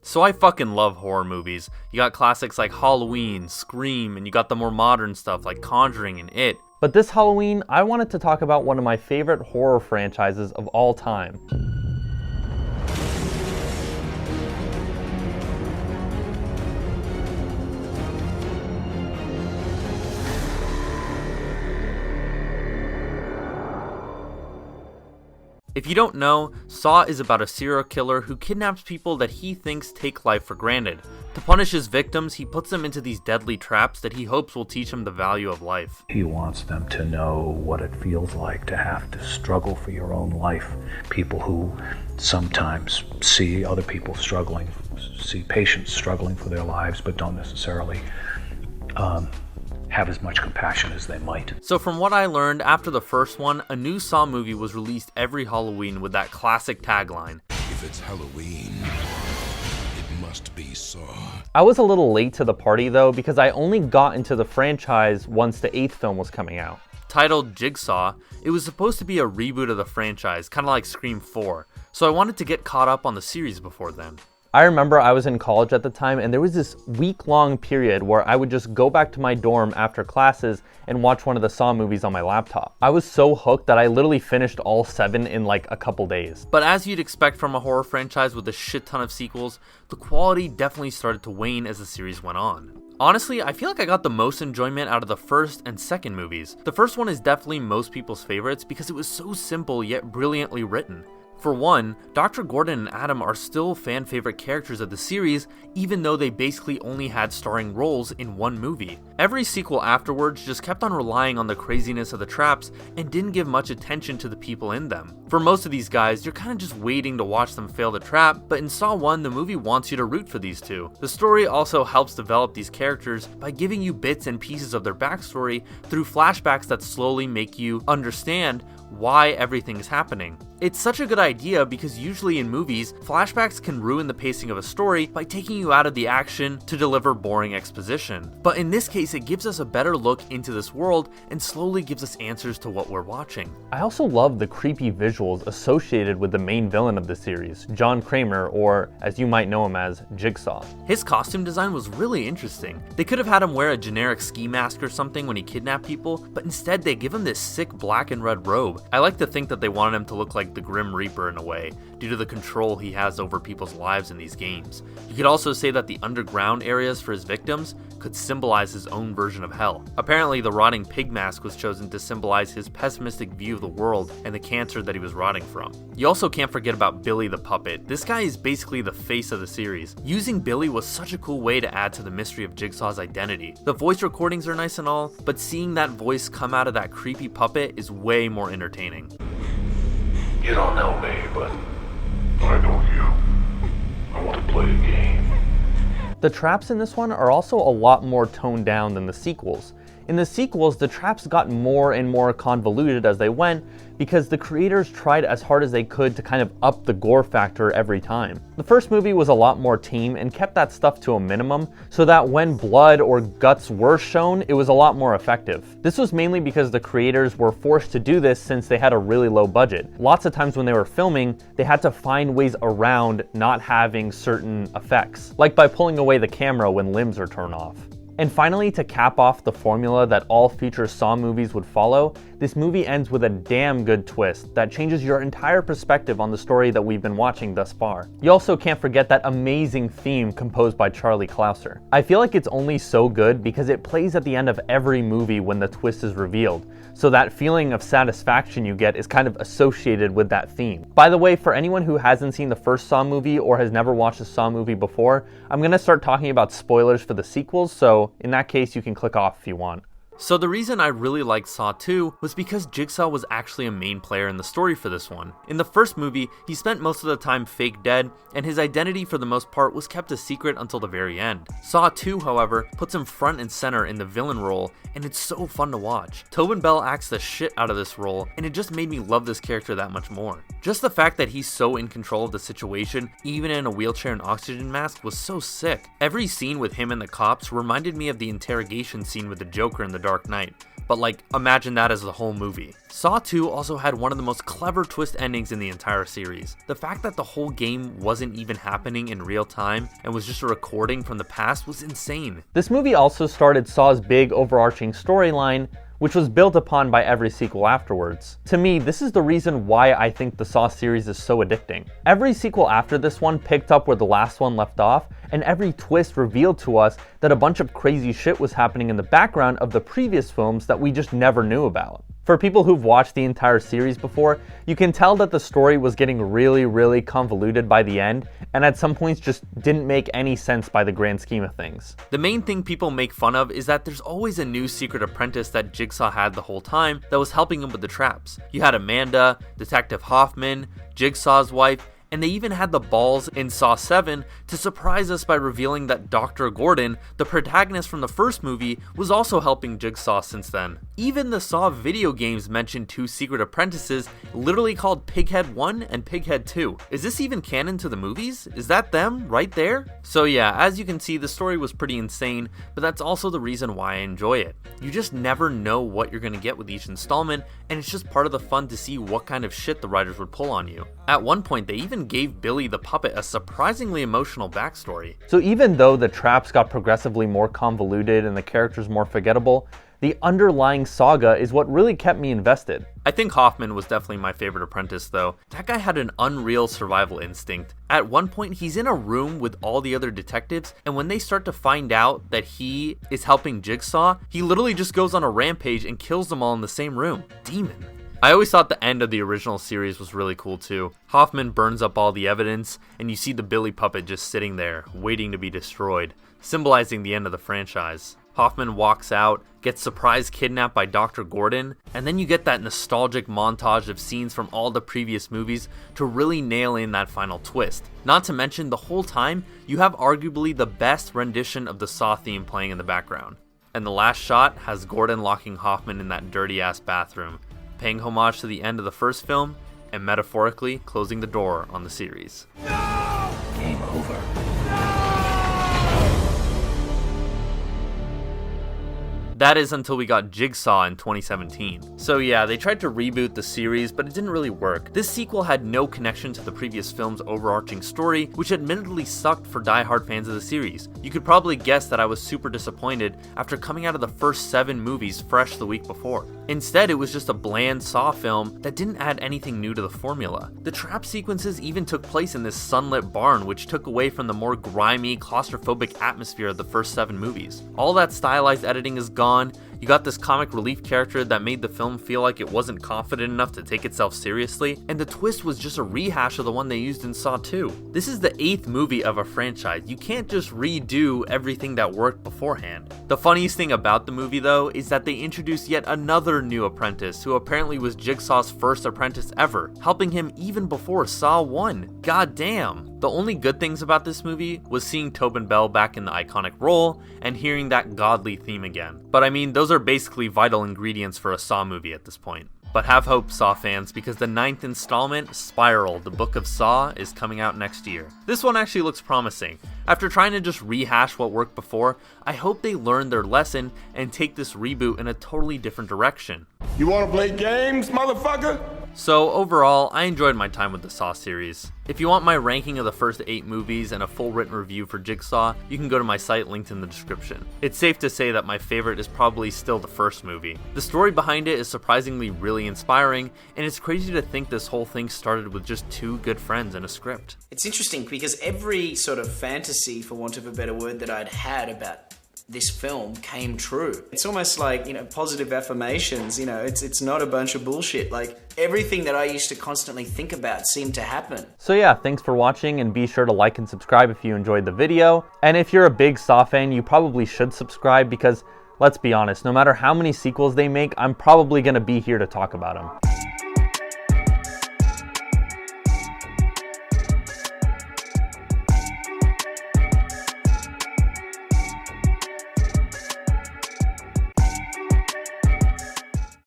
So I fucking love horror movies. You got classics like Halloween, Scream, and you got the more modern stuff like Conjuring and It. But this Halloween, I wanted to talk about one of my favorite horror franchises of all time. If you don't know, Saw is about a serial killer who kidnaps people that he thinks take life for granted. To punish his victims, he puts them into these deadly traps that he hopes will teach them the value of life. He wants them to know what it feels like to have to struggle for your own life. People who sometimes see other people struggling, see patients struggling for their lives, but don't necessarily have as much compassion as they might. So from what I learned, after the first one, a new Saw movie was released every Halloween with that classic tagline, "If it's Halloween, it must be Saw." I was a little late to the party though, because I only got into the franchise once the 8th film was coming out. Titled Jigsaw, it was supposed to be a reboot of the franchise, kind of like Scream 4, so I wanted to get caught up on the series before then. I remember I was in college at the time, and there was this week-long period where I would just go back to my dorm after classes and watch one of the Saw movies on my laptop. I was so hooked that I literally finished all 7 in like a couple days. But as you'd expect from a horror franchise with a shit ton of sequels, the quality definitely started to wane as the series went on. Honestly, I feel like I got the most enjoyment out of the first and second movies. The first one is definitely most people's favorites because it was so simple yet brilliantly written. For one, Dr. Gordon and Adam are still fan favorite characters of the series, even though they basically only had starring roles in one movie. Every sequel afterwards just kept on relying on the craziness of the traps and didn't give much attention to the people in them. For most of these guys, you're kind of just waiting to watch them fail the trap, but in Saw 1, the movie wants you to root for these two. The story also helps develop these characters by giving you bits and pieces of their backstory through flashbacks that slowly make you understand why everything is happening. It's such a good idea because usually in movies, flashbacks can ruin the pacing of a story by taking you out of the action to deliver boring exposition. But in this case, it gives us a better look into this world and slowly gives us answers to what we're watching. I also love the creepy visuals associated with the main villain of the series, John Kramer, or as you might know him as, Jigsaw. His costume design was really interesting. They could have had him wear a generic ski mask or something when he kidnapped people, but instead they give him this sick black and red robe. I like to think that they wanted him to look like the Grim Reaper in a way, due to the control he has over people's lives in these games. You could also say that the underground areas for his victims could symbolize his own version of hell. Apparently, the rotting pig mask was chosen to symbolize his pessimistic view of the world and the cancer that he was rotting from. You also can't forget about Billy the puppet. This guy is basically the face of the series. Using Billy was such a cool way to add to the mystery of Jigsaw's identity. The voice recordings are nice and all, but seeing that voice come out of that creepy puppet is way more entertaining. You don't know me, but I know you. I want to play a game. The traps in this one are also a lot more toned down than the sequels. In the sequels, the traps got more and more convoluted as they went because the creators tried as hard as they could to kind of up the gore factor every time. The first movie was a lot more tame and kept that stuff to a minimum so that when blood or guts were shown, it was a lot more effective. This was mainly because the creators were forced to do this since they had a really low budget. Lots of times when they were filming, they had to find ways around not having certain effects, like by pulling away the camera when limbs are torn off. And finally, to cap off the formula that all future Saw movies would follow, this movie ends with a damn good twist that changes your entire perspective on the story that we've been watching thus far. You also can't forget that amazing theme composed by Charlie Clouser. I feel like it's only so good because it plays at the end of every movie when the twist is revealed, so that feeling of satisfaction you get is kind of associated with that theme. By the way, for anyone who hasn't seen the first Saw movie or has never watched a Saw movie before, I'm gonna start talking about spoilers for the sequels, so in that case you can click off if you want. So the reason I really liked Saw 2 was because Jigsaw was actually a main player in the story for this one. In the first movie, he spent most of the time fake dead, and his identity for the most part was kept a secret until the very end. Saw 2, however, puts him front and center in the villain role, and it's so fun to watch. Tobin Bell acts the shit out of this role, and it just made me love this character that much more. Just the fact that he's so in control of the situation, even in a wheelchair and oxygen mask, was so sick. Every scene with him and the cops reminded me of the interrogation scene with the Joker in The Dark Knight. but like, imagine that as the whole movie. Saw 2 also had one of the most clever twist endings in the entire series. The fact that the whole game wasn't even happening in real time and was just a recording from the past was insane. This movie also started Saw's big overarching storyline, which was built upon by every sequel afterwards. To me, this is the reason why I think the Saw series is so addicting. Every sequel after this one picked up where the last one left off, and every twist revealed to us that a bunch of crazy shit was happening in the background of the previous films that we just never knew about. For people who've watched the entire series before, you can tell that the story was getting really convoluted by the end, and at some points just didn't make any sense by the grand scheme of things. The main thing people make fun of is that there's always a new secret apprentice that Jigsaw had the whole time that was helping him with the traps. You had Amanda, Detective Hoffman, Jigsaw's wife, and they even had the balls in Saw 7 to surprise us by revealing that Dr. Gordon, the protagonist from the first movie, was also helping Jigsaw since then. Even the Saw video games mentioned 2 secret apprentices, literally called Pighead 1 and Pighead 2. Is this even canon to the movies? Is that them right there? So yeah, as you can see, the story was pretty insane, but that's also the reason why I enjoy it. You just never know what you're gonna get with each installment, and it's just part of the fun to see what kind of shit the writers would pull on you. At one point, they even gave Billy the puppet a surprisingly emotional backstory. So even though the traps got progressively more convoluted and the characters more forgettable, the underlying saga is what really kept me invested. I think Hoffman was definitely my favorite apprentice though. That guy had an unreal survival instinct. At one point, he's in a room with all the other detectives, and when they start to find out that he is helping Jigsaw, he literally just goes on a rampage and kills them all in the same room. Demon. I always thought the end of the original series was really cool too. Hoffman burns up all the evidence, and you see the Billy puppet just sitting there, waiting to be destroyed, symbolizing the end of the franchise. Hoffman walks out, gets surprise kidnapped by Dr. Gordon, and then you get that nostalgic montage of scenes from all the previous movies to really nail in that final twist. Not to mention, the whole time, you have arguably the best rendition of the Saw theme playing in the background. And the last shot has Gordon locking Hoffman in that dirty ass bathroom, paying homage to the end of the first film, and metaphorically closing the door on the series. Game over. That is until we got Jigsaw in 2017. So yeah, they tried to reboot the series, but it didn't really work. This sequel had no connection to the previous film's overarching story, which admittedly sucked for die-hard fans of the series. You could probably guess that I was super disappointed after coming out of the first 7 movies fresh the week before. Instead, it was just a bland Saw film that didn't add anything new to the formula. The trap sequences even took place in this sunlit barn, which took away from the more grimy, claustrophobic atmosphere of the first 7 movies. All that stylized editing is gone. You got this comic relief character that made the film feel like it wasn't confident enough to take itself seriously, and the twist was just a rehash of the one they used in Saw 2. This is the 8th movie of a franchise. You can't just redo everything that worked beforehand. The funniest thing about the movie though is that they introduced yet another new apprentice who apparently was Jigsaw's first apprentice ever, helping him even before Saw 1. God damn. The only good things about this movie was seeing Tobin Bell back in the iconic role and hearing that godly theme again. But I mean, those are basically vital ingredients for a Saw movie at this point. But have hope, Saw fans, because the 9th installment, Spiral, the Book of Saw, is coming out next year. This one actually looks promising. After trying to just rehash what worked before, I hope they learn their lesson and take this reboot in a totally different direction. You wanna play games, motherfucker? So overall, I enjoyed my time with the Saw series. If you want my ranking of the first 8 movies and a full written review for Jigsaw, you can go to my site linked in the description. It's safe to say that my favorite is probably still the first movie. The story behind it is surprisingly really inspiring, and it's crazy to think this whole thing started with just 2 good friends and a script. It's interesting because every sort of fantasy, for want of a better word, that I'd had about this film came true. It's almost like, positive affirmations, it's not a bunch of bullshit. Like, everything that I used to constantly think about seemed to happen. So yeah, thanks for watching, and be sure to like and subscribe if you enjoyed the video. And if you're a big Saw fan, you probably should subscribe because, let's be honest, no matter how many sequels they make, I'm probably gonna be here to talk about them.